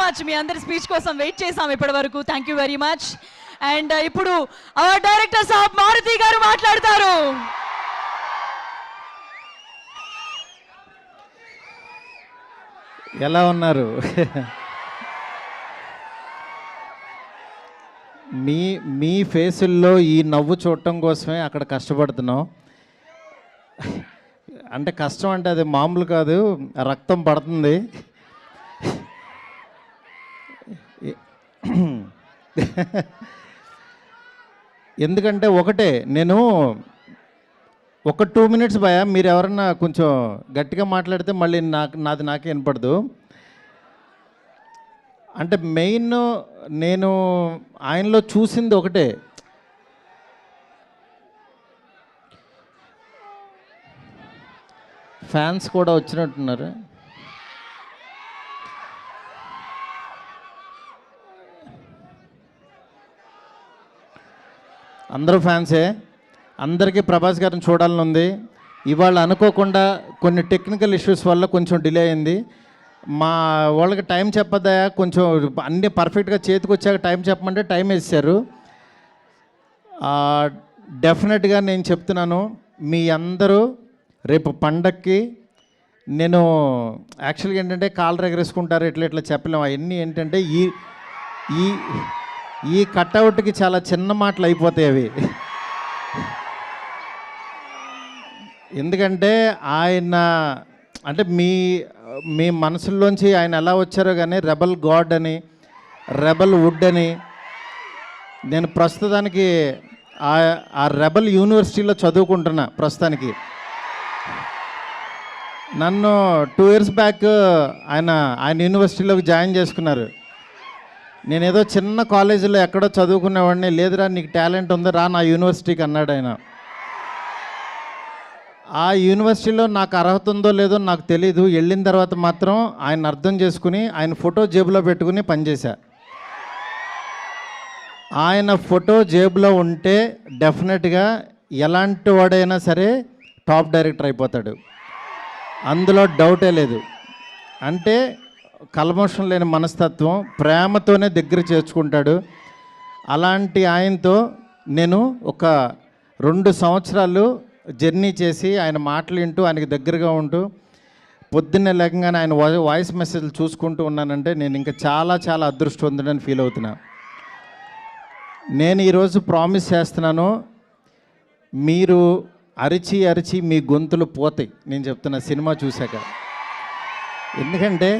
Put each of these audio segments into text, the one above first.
Much. మీ అందరి speech కోసం wait చేసాం ఇప్పటి వరకు. Thank you very much. And ఇప్పుడు అవర్ డైరెక్టర్ సాబ్ మారుతి గారు మాట్లాడతారు. ఎలా ఉన్నారు? మీ ఫేసుల్లో ఈ నవ్వు చూడటం కోసమే అక్కడ కష్టపడుతున్నాం. అంటే కష్టం అంటే అది మామూలు కాదు, రక్తం పడుతుంది. ఎందుకంటే ఒకటే, నేను ఒక 2 మినిట్స్ భయ, మీరు ఎవరన్నా కొంచెం గట్టిగా మాట్లాడితే మళ్ళీ నాది నాకే వినపడదు. అంటే మెయిన్ నేను ఆయనలో చూసింది ఒకటే, ఫ్యాన్స్ కూడా వచ్చినట్టున్నారు. అందరూ ఫ్యాన్సే. అందరికీ ప్రభాస్ గారిని చూడాలని ఉంది. ఇవాళ అనుకోకుండా కొన్ని టెక్నికల్ ఇష్యూస్ వల్ల కొంచెం డిలే అయింది. మా వాళ్ళకి టైం చెప్పద్దా, కొంచెం అన్నీ పర్ఫెక్ట్గా చేతికి వచ్చాక టైం చెప్పమంటే టైం వేసారు. డెఫినెట్గా నేను చెప్తున్నాను, మీ అందరూ రేపు పండక్కి, నేను యాక్చువల్గా ఏంటంటే కాళ్ళు ఎగరేసుకుంటారు, ఇట్లా చెప్పలేము. అవన్నీ ఏంటంటే ఈ కట్అవుట్కి చాలా చిన్న మాటలు అయిపోతాయి అవి. ఎందుకంటే ఆయన అంటే మీ మనసుల్లోంచి ఆయన ఎలా వచ్చారో కానీ రెబల్ గాడ్ అని, రెబల్ వుడ్ అని, నేను ప్రస్తుతానికి ఆ రెబల్ యూనివర్సిటీలో చదువుకుంటున్నా ప్రస్తుతానికి. నన్ను 2 ఇయర్స్ బ్యాక్ ఆయన యూనివర్సిటీలోకి జాయిన్ చేసుకున్నారు. నేనేదో చిన్న కాలేజీలో ఎక్కడో చదువుకునేవాడిని. లేదురా నీకు టాలెంట్ ఉంది, రా నా యూనివర్సిటీకి అన్నాడు ఆయన. ఆ యూనివర్సిటీలో నాకు అర్హత ఉందో లేదో నాకు తెలీదు. వెళ్ళిన తర్వాత మాత్రం ఆయన అర్థం చేసుకుని ఆయన ఫోటో జేబులో పెట్టుకుని పనిచేశా. ఆయన ఫోటో జేబులో ఉంటే డెఫినెట్గా ఎలాంటి వాడైనా సరే టాప్ డైరెక్టర్ అయిపోతాడు, అందులో డౌటే లేదు. అంటే కల్మషం లేని మనస్తత్వం, ప్రేమతోనే దగ్గర చేర్చుకుంటాడు. అలాంటి ఆయనతో నేను ఒక 2 సంవత్సరాలు జర్నీ చేసి ఆయన మాటలు వింటూ ఆయనకి దగ్గరగా ఉంటూ పొద్దున్నే లేకగానే ఆయన వాయిస్ మెసేజ్లు చూసుకుంటూ ఉన్నానంటే నేను ఇంకా చాలా చాలా అదృష్టవంతుడని ఫీల్ అవుతున్నా. నేను ఈరోజు ప్రామిస్ చేస్తున్నాను, మీరు అరిచి అరిచి మీ గొంతులు పోతాయి నేను చెప్తున్నా సినిమా చూశాక. ఎందుకంటే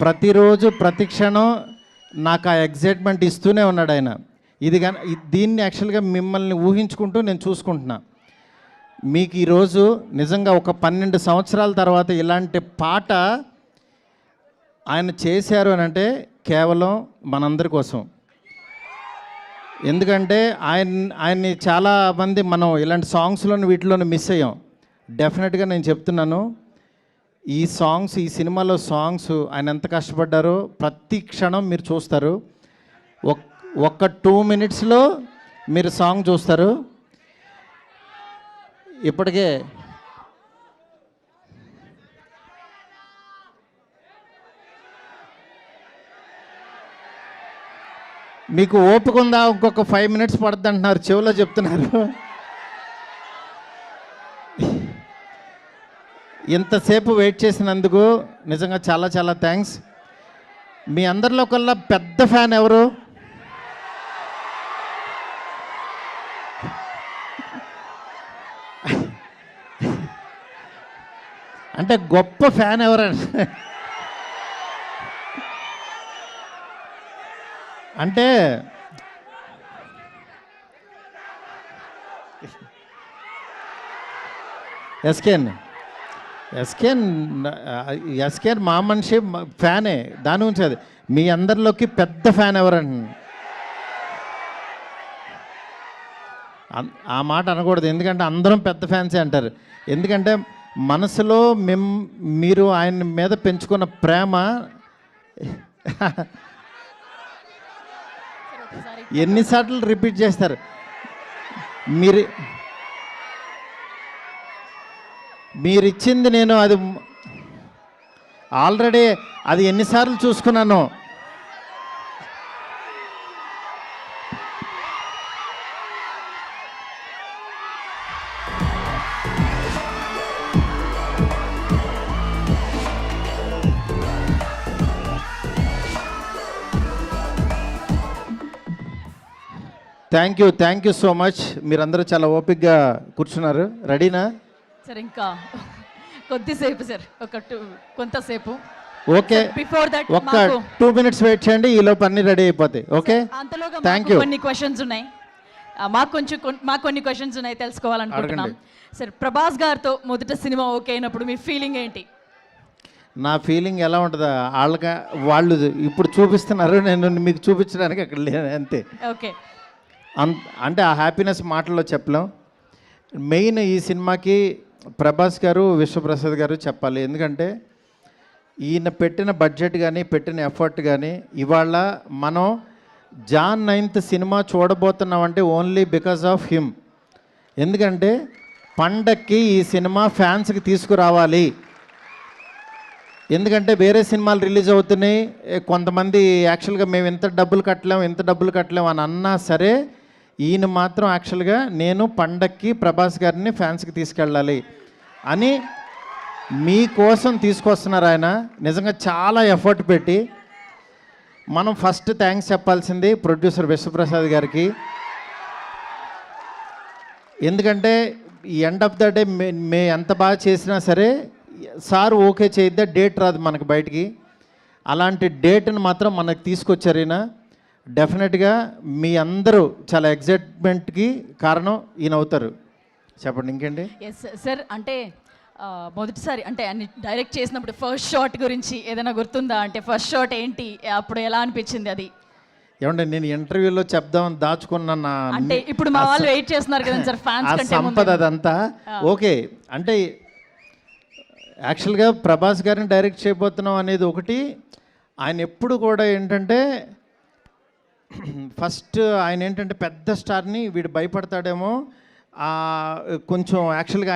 ప్రతిరోజు ప్రతి క్షణం నాకు ఆ ఎగ్జైట్మెంట్ ఇస్తూనే ఉన్నాడు ఆయన. దీన్ని యాక్చువల్గా మిమ్మల్ని ఊహించుకుంటూ నేను చూసుకుంటున్నా. మీకు ఈరోజు నిజంగా ఒక 12 సంవత్సరాల తర్వాత ఇలాంటి పాట ఆయన చేశారు అని అంటే కేవలం మనందరి కోసం. ఎందుకంటే ఆయన్ని చాలామంది మనం ఇలాంటి సాంగ్స్లోని వీటిలోని మిస్ అయ్యాం. డెఫినెట్గా నేను చెప్తున్నాను, ఈ సినిమాలో సాంగ్స్ ఆయన ఎంత కష్టపడ్డారో ప్రతి క్షణం మీరు చూస్తారు. ఒక్క 2 మినిట్స్లో మీరు సాంగ్ చూస్తారు. ఇప్పటికే మీకు ఓపిక ఉందా, ఇంకొక 5 మినిట్స్ పడుతుంది అంటున్నారు, చెవిలో చెప్తున్నారు. ఇంతసేపు వెయిట్ చేసినందుకు నిజంగా చాలా చాలా థ్యాంక్స్. మీ అందరిలో కల్లా పెద్ద ఫ్యాన్ ఎవరు? అంటే గొప్ప ఫ్యాన్ ఎవరంటే అంటే ఎస్కేన్ మా మనిషి ఫ్యానే, దాని గురించి అది. మీ అందరిలోకి పెద్ద ఫ్యాన్ ఎవరండి? ఆ మాట అనకూడదు, ఎందుకంటే అందరం పెద్ద ఫ్యాన్సే అంటారు. ఎందుకంటే మనసులో మీరు ఆయన మీద పెంచుకున్న ప్రేమ ఎన్నిసార్లు రిపీట్ చేస్తారు. మీరిచ్చింది నేను అది ఆల్రెడీ అది ఎన్నిసార్లు చూసుకున్నాను. Thank you so much. మీరందరూ చాలా ఓపిక్గా కూర్చున్నారు. రెడీనా? సార్ ఇంకా కొద్దిసేపు సార్, కొంతసేపు. ఓకే, బిఫోర్ దట్ ఒక్క 2 minutes వెయిట్ చేయండి, ఈలోపు అన్ని రెడీ అయిపోతాయి. ఓకే, అంతలోగా థ్యాంక్ యూ. కొన్ని క్వశ్చన్స్ ఉన్నాయి, మాకు కొన్ని క్వశ్చన్స్ ఉన్నాయి, తెలుసుకోవాలనుకుంటున్నాం. సార్, ప్రభాస్ గారితో మొదట సినిమా ఓకే అయినప్పుడు మీ ఫీలింగ్ ఏంటి? నా ఫీలింగ్ ఎలా ఉంటుందా, వాళ్ళు ఇప్పుడు చూపిస్తున్నారు, నేను మీకు చూపించడానికి అక్కడ లేదు అంతే. ఓకే, అంటే ఆ హ్యాపీనెస్ మాటల్లో చెప్పలేం. మెయిన్ ఈ సినిమాకి ప్రభాస్ గారు, విశ్వప్రసాద్ గారు చెప్పాలి. ఎందుకంటే ఈయన పెట్టిన బడ్జెట్ కానీ, పెట్టిన ఎఫర్ట్ కానీ, ఇవాళ మనం జాన్ 9th సినిమా చూడబోతున్నామంటే ఓన్లీ బికాస్ ఆఫ్ హిమ్. ఎందుకంటే పండక్కి ఈ సినిమా ఫ్యాన్స్కి తీసుకురావాలి. ఎందుకంటే వేరే సినిమాలు రిలీజ్ అవుతున్నాయి, కొంతమంది యాక్చువల్గా మేము ఇంత డబ్బులు కట్టలేము అని అన్నా సరే, ఈయన మాత్రం యాక్చువల్గా నేను పండక్కి ప్రభాస్ గారిని ఫ్యాన్స్కి తీసుకెళ్ళాలి అని మీకోసం తీసుకొస్తున్నారు. ఆయన నిజంగా చాలా ఎఫర్ట్ పెట్టి. మనం ఫస్ట్ థ్యాంక్స్ చెప్పాల్సింది ప్రొడ్యూసర్ విశ్వప్రసాద్ గారికి. ఎందుకంటే ఎండ్ ఆఫ్ ద డే మే ఎంత బాగా చేసినా సరే సార్ ఓకే చేయిద్దా డేట్ రాదు మనకు బయటికి. అలాంటి డేట్ని మాత్రం మనకు తీసుకొచ్చారు ఈయన. డెఫినెట్గా మీ అందరూ చాలా ఎగ్జైట్మెంట్కి కారణం ఈయన అవుతారు. చెప్పండి ఇంకేంటి. ఎస్ సార్, అంటే మొదటిసారి అంటే అన్ని డైరెక్ట్ చేసినప్పుడు ఫస్ట్ షాట్ గురించి ఏదైనా గుర్తుందా? అంటే ఫస్ట్ షాట్ ఏంటి, అప్పుడు ఎలా అనిపించింది అది? ఏమంటే నేను ఇంటర్వ్యూలో చెప్దామని దాచుకున్న నా అంటే ఇప్పుడు మా వాళ్ళు వెయిట్ చేస్తున్నారు కదా సార్, ఫ్యాన్స్ కంటే సంపద అదంతా ఓకే. అంటే యాక్చువల్గా ప్రభాస్ గారిని డైరెక్ట్ చేయబోతున్నాం అనేది ఒకటి. ఆయన ఎప్పుడు కూడా ఏంటంటే ఫస్ట్ ఆయన ఏంటంటే పెద్ద స్టార్ని వీడు భయపడతాడేమో కొంచెం. యాక్చువల్గా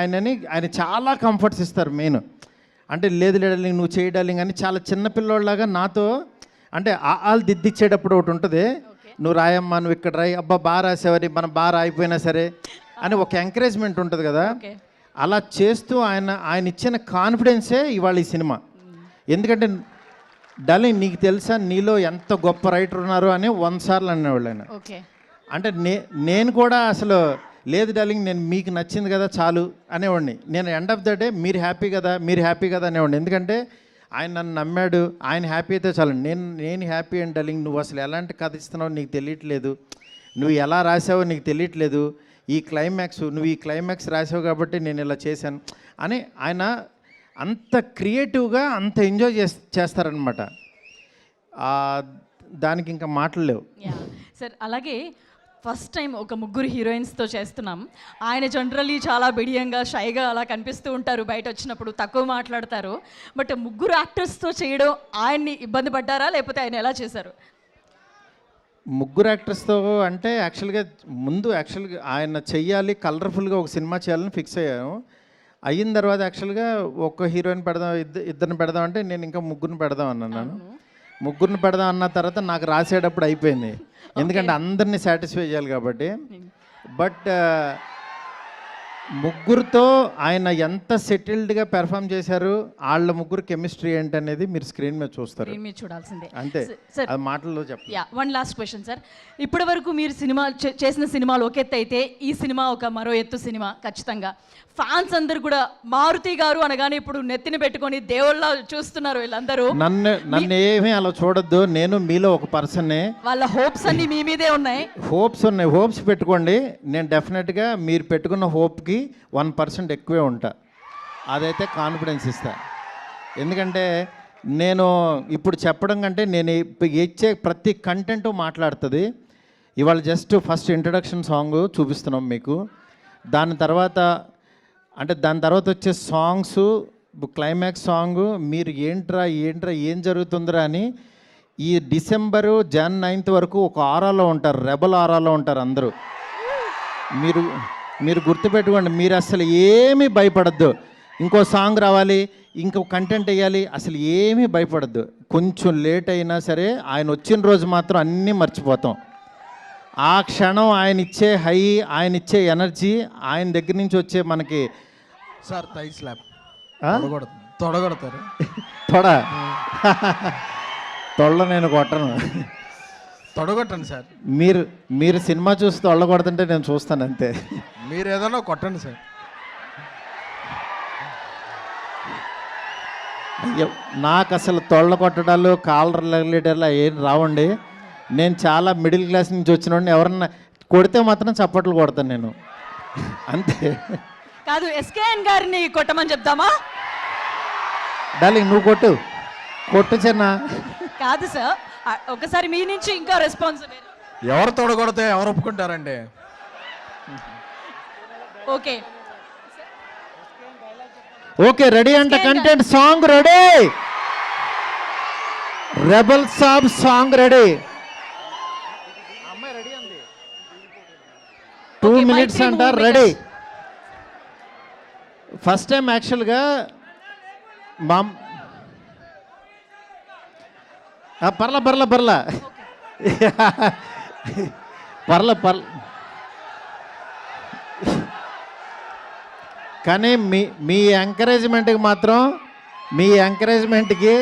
ఆయన చాలా కంఫర్ట్స్ ఇస్తారు. మెయిన్ అంటే లేదు డార్లింగ్ నువ్వు చేయి డార్లింగ్ అని చాలా చిన్నపిల్లోళ్ళలాగా నాతో అంటే వాళ్ళు దిద్దిచ్చేటప్పుడు ఒకటి ఉంటుంది, నువ్వు రాయమ్మా, నువ్వు ఇక్కడ రాయి, అబ్బా బాగా రాసేవారి, మనం బాగా రాయిపోయినా సరే అని ఒక ఎంకరేజ్మెంట్ ఉంటుంది కదా. అలా చేస్తూ ఆయన ఇచ్చిన కాన్ఫిడెన్సే ఇవాళ ఈ సినిమా. ఎందుకంటే డార్లింగ్ నీకు తెలుసా నీలో ఎంత గొప్ప రైటర్ ఉన్నారు అని 100 సార్లు అనేవాళ్ళు ఆయన. అంటే నేను కూడా అసలు లేదు డార్లింగ్ నేను మీకు నచ్చింది కదా చాలు అనేవాడిని. నేను ఎండ్ ఆఫ్ ద డే మీరు హ్యాపీ కదా అనేవాడిని. ఎందుకంటే ఆయన నన్ను నమ్మాడు, ఆయన హ్యాపీ అయితే చాలు. నేను హ్యాపీ అండ్ డార్లింగ్ నువ్వు అసలు ఎలాంటి కథ ఇస్తున్నావు నీకు తెలియట్లేదు, నువ్వు ఎలా రాసావో నీకు తెలియట్లేదు, నువ్వు ఈ క్లైమాక్స్ రాసావు కాబట్టి నేను ఇలా చేశాను అని ఆయన అంత క్రియేటివ్గా అంత ఎంజాయ్ చేస్తారనమాట. దానికి ఇంకా మాటలు లేవు సార్. అలాగే ఫస్ట్ టైం ఒక ముగ్గురు హీరోయిన్స్తో చేస్తున్నాం. ఆయన జనరల్లీ చాలా బిడియంగా షైగా అలా కనిపిస్తూ ఉంటారు, బయట వచ్చినప్పుడు తక్కువ మాట్లాడతారు. బట్ ముగ్గురు యాక్టర్స్తో చేయడం ఆయన్ని ఇబ్బంది పడ్డారా, లేకపోతే ఆయన ఎలా చేశారు? ముగ్గురు యాక్టర్స్తో అంటే యాక్చువల్గా ఆయన చెయ్యాలి, కలర్ఫుల్గా ఒక సినిమా చేయాలని ఫిక్స్ అయ్యాను. అయిన తర్వాత యాక్చువల్గా ఒక హీరోయిన్ పెడదాం, ఇద్దరిని పెడదాం అంటే నేను ఇంకా ముగ్గురిని పెడదాం అన్నాను. ముగ్గురిని పెడదాం అన్న తర్వాత నాకు రాసేటప్పుడు అయిపోయింది, ఎందుకంటే అందరినీ సాటిస్ఫై చేయాలి కాబట్టి. బట్ ముగ్గురుతో ఆయన ఎంత సెటిల్డ్గా పెర్ఫామ్ చేశారు, వాళ్ళ ముగ్గురు కెమిస్ట్రీ ఏంటనేది మీరు స్క్రీన్ మీద చూస్తారు, చూడాల్సిందే అంతే. అది మాటల్లో చెప్పండి. One last question sir. ఇప్పటి వరకు మీరు చేసిన సినిమాలు ఒక ఎత్తు అయితే ఈ సినిమా ఒక మరో ఎత్తు సినిమా ఖచ్చితంగా. ఫ్యాన్స్ అందరు కూడా మారుతి గారు అనగానే ఇప్పుడు నెత్తిని పెట్టుకొని దేవుళ్ళ చూస్తున్నారు వీళ్ళందరూ. నన్ను ఏమీ అలా చూడొద్దు, నేను మీలో ఒక పర్సన్నే. వాళ్ళ హోప్స్ అన్ని మీ మీదే ఉన్నాయి. హోప్స్ పెట్టుకోండి. నేను డెఫినెట్గా మీరు పెట్టుకున్న హోప్కి 1% ఎక్కువే ఉంటా, అదైతే కాన్ఫిడెన్స్ ఇస్తా. ఎందుకంటే నేను ఇప్పుడు చెప్పడం కంటే నేను ఇచ్చే ప్రతి కంటెంట్ మాట్లాడుతుంది. ఇవాళ జస్ట్ ఫస్ట్ ఇంట్రడక్షన్ సాంగ్ చూపిస్తున్నాం మీకు. దాని తర్వాత వచ్చే సాంగ్స్, క్లైమాక్స్ సాంగ్ మీరు ఏంట్రా ఏం జరుగుతుందిరా అని ఈ డిసెంబరు Jan 9th వరకు ఒక ఆరాలో ఉంటారు, రెబల్ ఆరాలో ఉంటారు అందరూ. మీరు గుర్తుపెట్టుకోండి, మీరు అసలు ఏమీ భయపడద్దు. ఇంకో సాంగ్ రావాలి, ఇంకో కంటెంట్ వేయాలి, అసలు ఏమీ భయపడద్దు. కొంచెం లేట్ అయినా సరే ఆయన వచ్చిన రోజు మాత్రం అన్నీ మర్చిపోతాం. ఆ క్షణం ఆయన ఇచ్చే హై, ఆయన ఇచ్చే ఎనర్జీ, ఆయన దగ్గర నుంచి వచ్చే మనకి సార్ థై స్లాప్ తొడ తొడ నేను కొట్టను. తొడగొట్టండి సార్. మీరు మీరు సినిమా చూసి తొళ్ళగొడుతుంటే నేను చూస్తాను అంతే. మీరు ఏదైనా కొట్టండి సార్. అయ్యో, నాకు అసలు తొళ్ళ కొట్టడాలు కాలర్ లీటర్లు ఏం రావండి. నేను చాలా మిడిల్ క్లాస్ నుంచి వచ్చినోడిని. ఎవరన్నా కొడితే మాత్రం చప్పట్లు కొడతాను నేను అంతే. కాదు, ఎస్కేఎన్ గారిని కొట్టమని చెప్దామా? డార్లింగ్ నువ్వు కొట్టు కొట్టు చిన్న. కాదు సార్, ఒకసారి మీ నుంచి ఇంకా రెస్పాన్స్. ఎవరు తొడగొడితే ఎవరు ఒప్పుకుంటారండి? ఓకే ఓకే రెడీ అంట. Content song ready. Rebel Saab song ready. 2 Okay, minutes Maitri అంట movie ready. makers. First time యాక్చువల్గా మా పర్ల పర్ల పర్ల పర్ల పర్ల కానీ మీ ఎంకరేజ్మెంట్కి మాత్రం, మీ ఎంకరేజ్మెంట్కి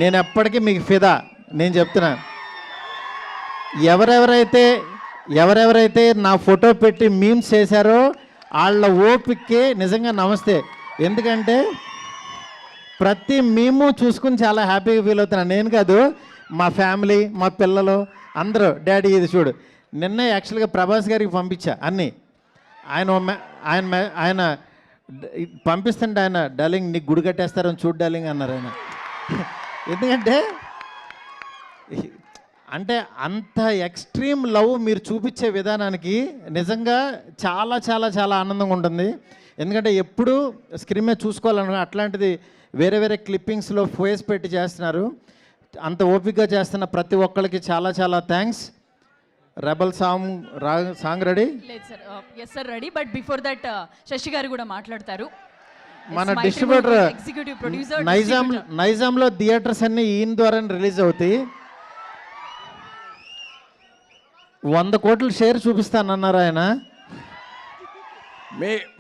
నేను ఎప్పటికీ మీకు ఫిదా. నేను చెప్తున్నా, ఎవరెవరైతే నా ఫోటో పెట్టి మీమ్స్ చేశారో వాళ్ళ ఓపిక్కి నిజంగా నమస్తే. ఎందుకంటే ప్రతి మీము చూసుకుని చాలా హ్యాపీగా ఫీల్ అవుతున్నాను. నేను కాదు, మా ఫ్యామిలీ, మా పిల్లలు అందరూ డాడీ ఇది చూడు. నిన్నే యాక్చువల్గా ప్రభాస్ గారికి పంపించా అన్నీ. ఆయన పంపిస్తుంటే ఆయన డార్లింగ్ నీకు గుడి కట్టేస్తారని చూడు డార్లింగ్ అన్నారు ఆయన. ఎందుకంటే అంటే అంత ఎక్స్ట్రీమ్ లవ్ మీరు చూపించే విధానానికి నిజంగా చాలా చాలా చాలా ఆనందంగా ఉంటుంది. ఎందుకంటే ఎప్పుడు స్క్రీన్ మీద చూసుకోవాలను, అట్లాంటిది వేరే వేరే క్లిప్పింగ్స్లో ఫేస్ పెట్టి చేస్తున్నారు. అంత ఓపికగా చేస్తున్న ప్రతి ఒక్కరికి చాలా చాలా థ్యాంక్స్. Rebel song ready. లేదు sir, yes sir ready. But before that Shashi garu కూడా మాట్లాడతారు. మన డిస్ట్రిబ్యూటర్ ఎగ్జిక్యూటివ్ ప్రొడ్యూసర్ నైజాంలో థియేటర్స్ అన్నీ ఈయన ద్వారా రిలీజ్ అవుతాయి. 100 కోట్ల షేర్ చూపిస్తానన్నారు ఆయన.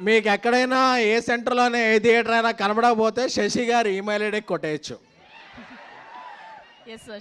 మీకు ఎక్కడైనా ఏ సెంటర్లోనే ఏ థియేటర్ అయినా కనబడకపోతే శశి గారు ఈమెయిల్ ఐడికి కొట్టేయచ్చు. ఎస్